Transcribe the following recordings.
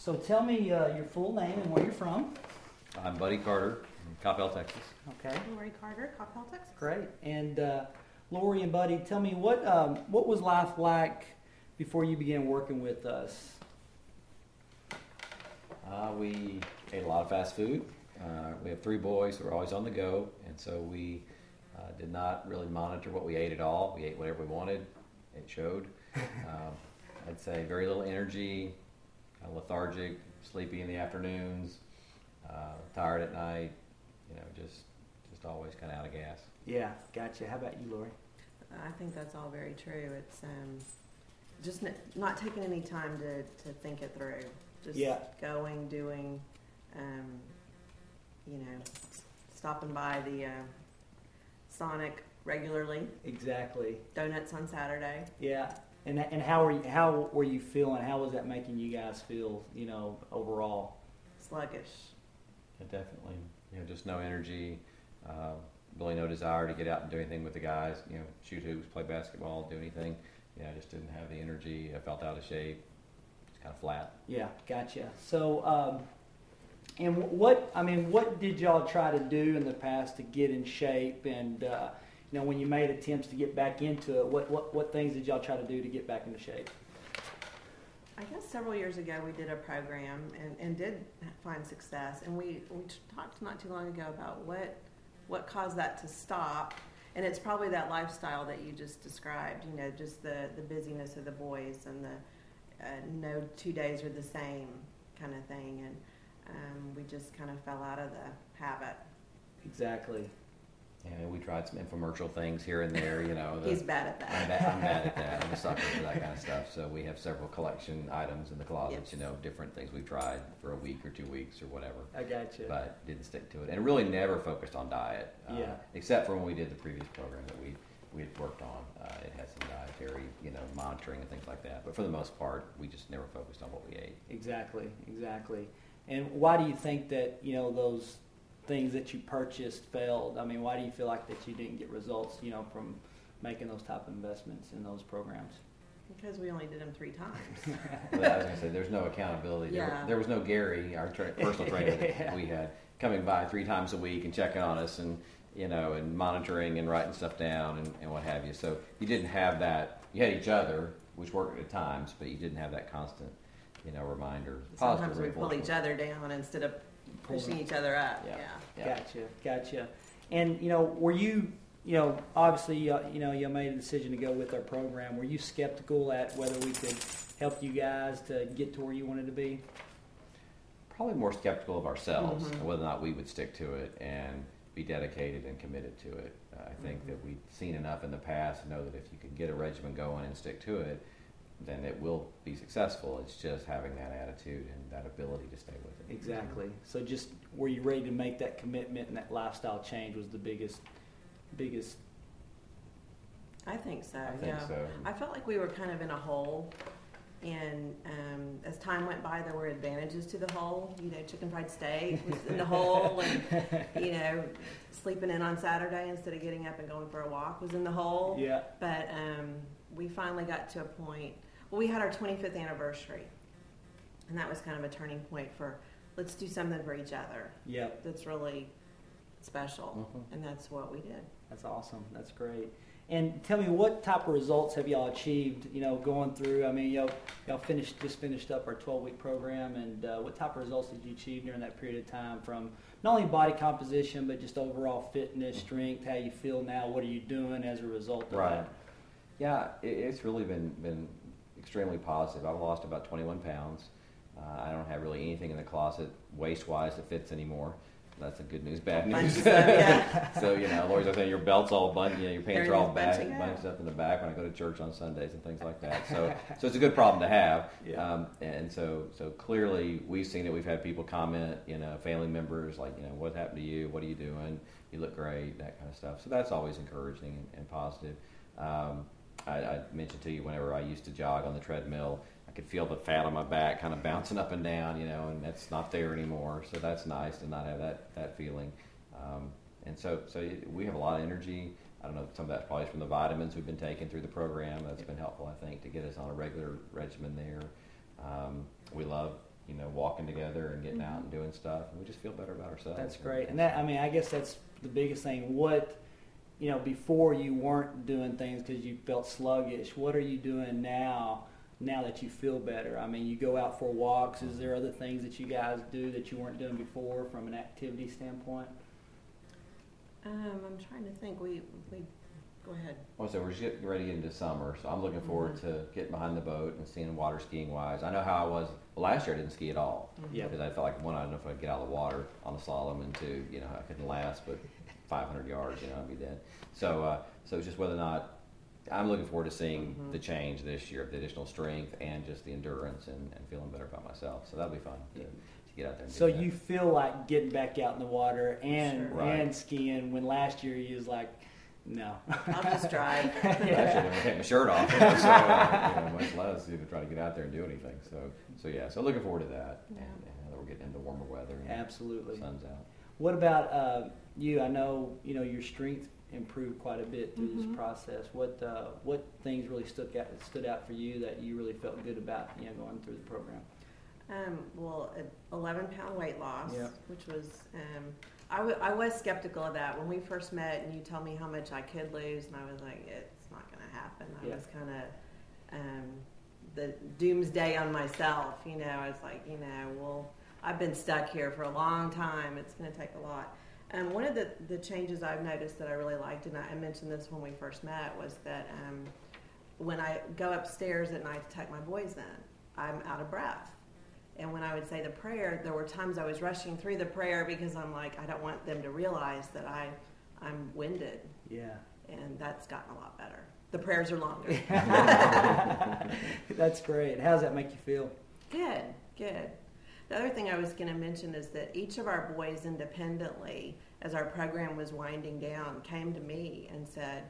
So tell me your full name and where you're from. I'm Buddy Carter in Coppell, Texas. Okay. Lori Carter, Coppell, Texas. Great. And Lori and Buddy, tell me what was life like before you began working with us? We ate a lot of fast food. We have 3 boys who are always on the go, and so we did not really monitor what we ate at all. We ate whatever we wanted. It showed. I'd say very little energy, kind of lethargic, sleepy in the afternoons, tired at night. Just always kind of out of gas. Yeah, gotcha. How about you, Lori? I think that's all very true. It's just not taking any time to think it through. Just going, doing, stopping by the Sonic regularly. Exactly. Donuts on Saturday. Yeah. And how were you feeling? How was that making you guys feel, overall? Sluggish. Yeah, definitely. Just no energy, really no desire to get out and do anything with the guys, shoot hoops, play basketball, do anything. I just didn't have the energy. I felt out of shape. Just kind of flat. Yeah, gotcha. So, and what did y'all try to do in the past to get in shape? And when you made attempts to get back into it, what things did y'all try to do to get back into shape? I guess several years ago we did a program and did find success. And we talked not too long ago about what caused that to stop. And it's probably that lifestyle that you just described, just the busyness of the boys and the no 2 days are the same kind of thing. And we just kind of fell out of the habit. Exactly. Yeah, we tried some infomercial things here and there, He's bad at that. I'm bad at that. I'm a sucker for that kind of stuff. So we have several collection items in the closets, Yes. Different things we've tried for a week or 2 weeks or whatever. I got you. But didn't stick to it. And really never focused on diet. Except for when we did the previous program that we had worked on. It had some dietary, monitoring and things like that. But for the most part, we just never focused on what we ate. Exactly. And why do you think that, those things that you purchased failed? I mean, why do you feel like that you didn't get results, from making those type of investments in those programs? Because we only did them 3 times. Well, I was going to say, there's no accountability. Yeah. There was no Gary, our personal trainer that we had, coming by 3 times a week and checking on us and, and monitoring and writing stuff down and what have you. So you didn't have that. You had each other, which worked at times, but you didn't have that constant, reminder. Sometimes we pull each other down instead of pushing each other up. Yeah. Gotcha. And were you, obviously, you made a decision to go with our program. Were you skeptical at whether we could help you guys to get to where you wanted to be? Probably more skeptical of ourselves, Mm-hmm. and whether or not we would stick to it and be dedicated and committed to it. I think that we've seen enough in the past to know that if you can get a regimen going and stick to it, then it will be successful. It's just having that attitude and that ability to stay with it. Exactly. So just were you ready to make that commitment, and that lifestyle change was the biggest? I think so. I think so. I felt like we were kind of in a hole, and as time went by, there were advantages to the hole. Chicken fried steak was in the hole, and sleeping in on Saturday instead of getting up and going for a walk was in the hole. Yeah. But we finally got to a point. Well, we had our 25th anniversary, and that was kind of a turning point for let's do something for each other. Yep. That's really special, and that's what we did. That's awesome. That's great. And tell me, what type of results have y'all achieved, going through? I mean, y'all just finished up our 12-week program, and what type of results did you achieve during that period of time, from not only body composition, but just overall fitness, strength, how you feel now, what are you doing as a result of that? Yeah, it's really been extremely positive. I've lost about 21 pounds. I don't have really anything in the closet waist-wise that fits anymore. That's a good news, bad news. So, Lori's saying your belt's all bunched, your pants are all bunched up in the back when I go to church on Sundays and things like that. So it's a good problem to have. Yeah. And so clearly we've seen it. We've had people comment, family members like, what happened to you? What are you doing? You look great, that kind of stuff. So that's always encouraging and positive. I mentioned to you whenever I used to jog on the treadmill, I could feel the fat on my back kind of bouncing up and down, and that's not there anymore. So that's nice to not have that feeling. And so we have a lot of energy. I don't know, some of that's probably from the vitamins we've been taking through the program. That's been helpful, I think, to get us on a regular regimen there. We love walking together and getting out and doing stuff, and we just feel better about ourselves. That's great. And that, I mean, I guess that's the biggest thing. What, before you weren't doing things because you felt sluggish, what are you doing now that you feel better? I mean, you go out for walks. Is there other things that you guys do that you weren't doing before from an activity standpoint? I'm trying to think. We go ahead. Well, so we're just getting ready into summer, so I'm looking forward to getting behind the boat and seeing water skiing wise. I know how I was last year. I didn't ski at all because I felt like, one, I don't know if I'd get out of the water on the slalom, and two, I couldn't last but 500 yards, I'd be dead. So it's just whether or not I'm looking forward to seeing the change this year, the additional strength and just the endurance and feeling better about myself. So that'll be fun to get out there. And So do that. you feel like getting back out in the water and Sure. and skiing when last year you was like, no. I'll just drive. Actually, I didn't take my shirt off, so much less to try to get out there and do anything. So looking forward to that. Yeah. And that we're getting into warmer weather. And Absolutely. The sun's out. What about you? I know your strength improved quite a bit through this process. What things really stood out for you that you really felt good about going through the program? Well, an 11-pound weight loss, Yep. which was I was skeptical of that when we first met, and you told me how much I could lose, and I was like, it's not going to happen. I Yeah. was kind of the doomsday on myself. I was like, well, I've been stuck here for a long time. It's going to take a lot. One of the changes I've noticed that I really liked, and I mentioned this when we first met, was that when I go upstairs at night to tuck my boys in, I'm out of breath. And when I would say the prayer, there were times I was rushing through the prayer because I'm like, I don't want them to realize that I'm winded. Yeah. And that's gotten a lot better. The prayers are longer. That's great. How does that make you feel? Good. The other thing I was going to mention is that each of our boys independently, as our program was winding down, came to me and said,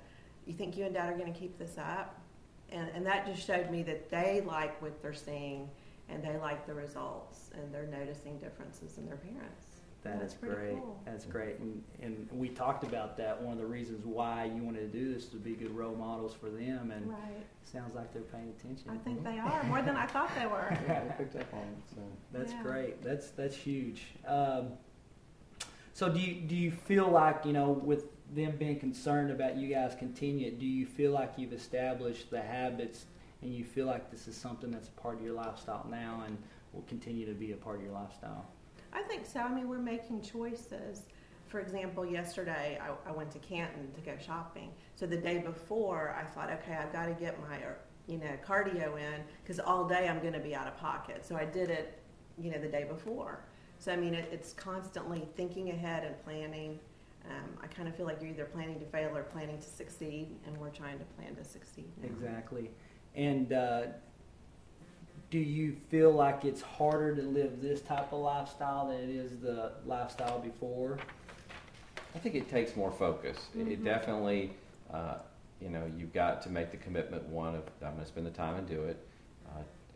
you think you and Dad are going to keep this up? And that just showed me that they like what they're seeing, and they like the results, and they're noticing differences in their parents. That's pretty great. cool. That's great. And we talked about that. One of the reasons why you wanted to do this to be good role models for them, and Right. it sounds like they're paying attention. I think they are, more than I thought they were. Yeah, we picked up on it. So. That's Yeah. great. That's huge. So do you feel like, with them being concerned about you guys continue, do you feel like you've established the habits and you feel like this is something that's a part of your lifestyle now and will continue to be a part of your lifestyle? I think so. I mean, we're making choices. For example, yesterday I went to Canton to go shopping. So the day before, I thought, okay, I've got to get my cardio in because all day I'm going to be out of pocket. So I did it, the day before. So I mean, it's constantly thinking ahead and planning. I kind of feel like you're either planning to fail or planning to succeed, and we're trying to plan to succeed now. Exactly. And do you feel like it's harder to live this type of lifestyle than it is the lifestyle before? I think it takes more focus. It definitely, you've got to make the commitment, one, of I'm going to spend the time and do it.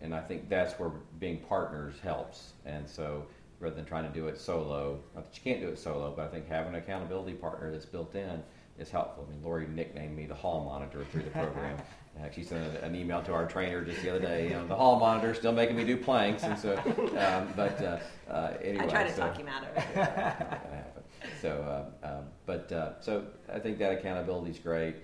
And I think that's where being partners helps. And so rather than trying to do it solo, not that you can't do it solo, but I think having an accountability partner that's built in is helpful. I mean, Lori nicknamed me the hall monitor through the program. She sent an email to our trainer just the other day. The hall monitor still making me do planks, and so. Anyway, I try to talk him out of it. Yeah, not gonna happen. So I think that accountability is great.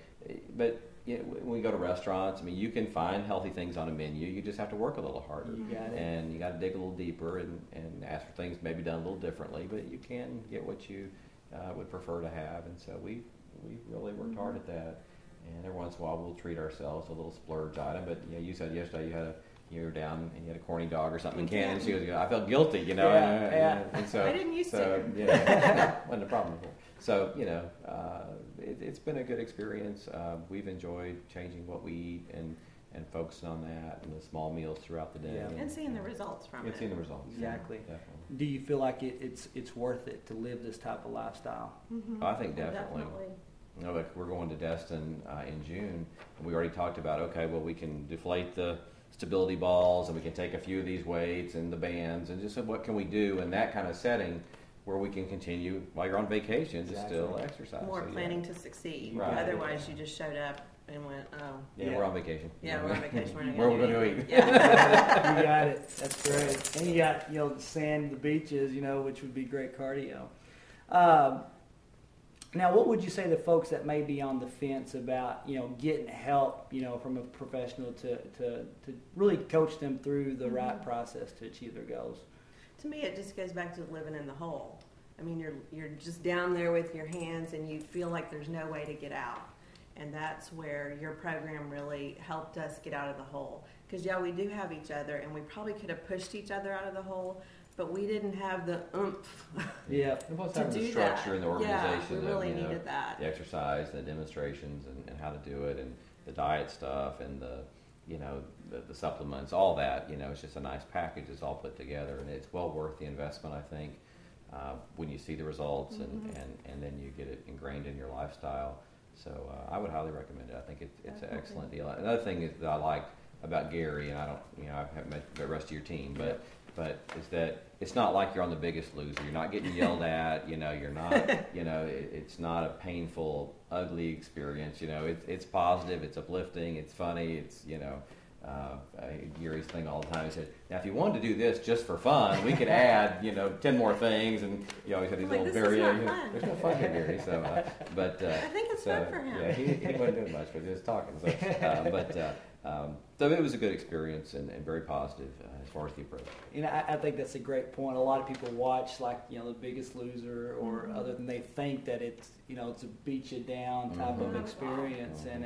But when we go to restaurants, I mean, you can find healthy things on a menu. You just have to work a little harder, You got it. and you got to dig a little deeper and ask for things maybe done a little differently. But you can get what you would prefer to have, and so we really worked hard at that. And every once in a while, we'll treat ourselves a little splurge item. But you said yesterday you were down and you had a corny dog or something in Canton. She goes, I felt guilty, Yeah. And so I didn't used to. wasn't a problem before. So it's been a good experience. We've enjoyed changing what we eat and focusing on that and the small meals throughout the day. Yeah. And seeing the results from And it. seeing the results. Exactly. Definitely. Do you feel like it's worth it to live this type of lifestyle? I think definitely. Like we're going to Destin in June, and we already talked about, okay, well, we can deflate the stability balls, and we can take a few of these weights and the bands, and just what can we do in that kind of setting where we can continue while you're on vacation to still exercise. More So, planning to succeed. Right. Otherwise, you just showed up and went, oh. Yeah, we're on vacation. Yeah, we're on vacation. Where we're going to eat. Yeah. You got it. That's great. And you got, the sand, the beaches, which would be great cardio. Now, what would you say to folks that may be on the fence about, getting help, from a professional to really coach them through the right process to achieve their goals? To me, it just goes back to living in the hole. I mean, you're just down there with your hands, and you feel like there's no way to get out. And that's where your program really helped us get out of the hole. Because, we do have each other, and we probably could have pushed each other out of the hole, but we didn't have the oomph Yeah. And plus to having do the structure that. and the organization Yeah, we really of, needed that. the exercise, the demonstrations, and how to do it, and the diet stuff, and the supplements, all that. It's just a nice package. It's all put together, and it's well worth the investment, I think, when you see the results, and then you get it ingrained in your lifestyle. So I would highly recommend it. I think it's an excellent deal. Another thing is that I like about Gary, and I haven't met the rest of your team, but is that it's not like you're on The Biggest Loser. You're not getting yelled at. You're not. It's not a painful, ugly experience. It's positive. It's uplifting. It's funny. It's Gary's thing all the time. He said, "Now, if you wanted to do this just for fun, we could add 10 more things." And you always had these little variations. There's no fun here, Gary. So, but I think it's fun for him. Yeah, he wasn't doing much, but he was talking. So, so it was a good experience and very positive as far as the approach. I think that's a great point. A lot of people watch The Biggest Loser, or other than they think that it's it's a beat you down type of experience, and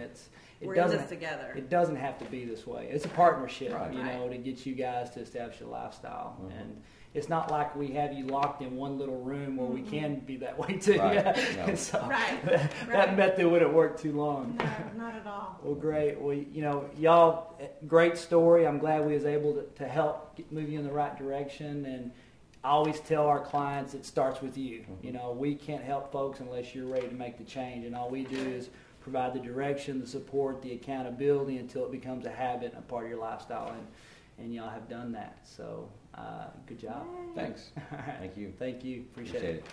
we're in this together. It doesn't have to be this way. It's a partnership, Right. to get you guys to establish a lifestyle, and it's not like we have you locked in one little room where we can be that way too. Right. No. So Right. that method wouldn't work too long. No, not at all. Well, great. Well, y'all, great story. I'm glad we was able to help move you in the right direction. And I always tell our clients it starts with you. We can't help folks unless you're ready to make the change. And all we do is provide the direction, the support, the accountability until it becomes a habit and a part of your lifestyle. And y'all have done that. So good job. Thanks. All right. Thank you. Thank you. Appreciate it.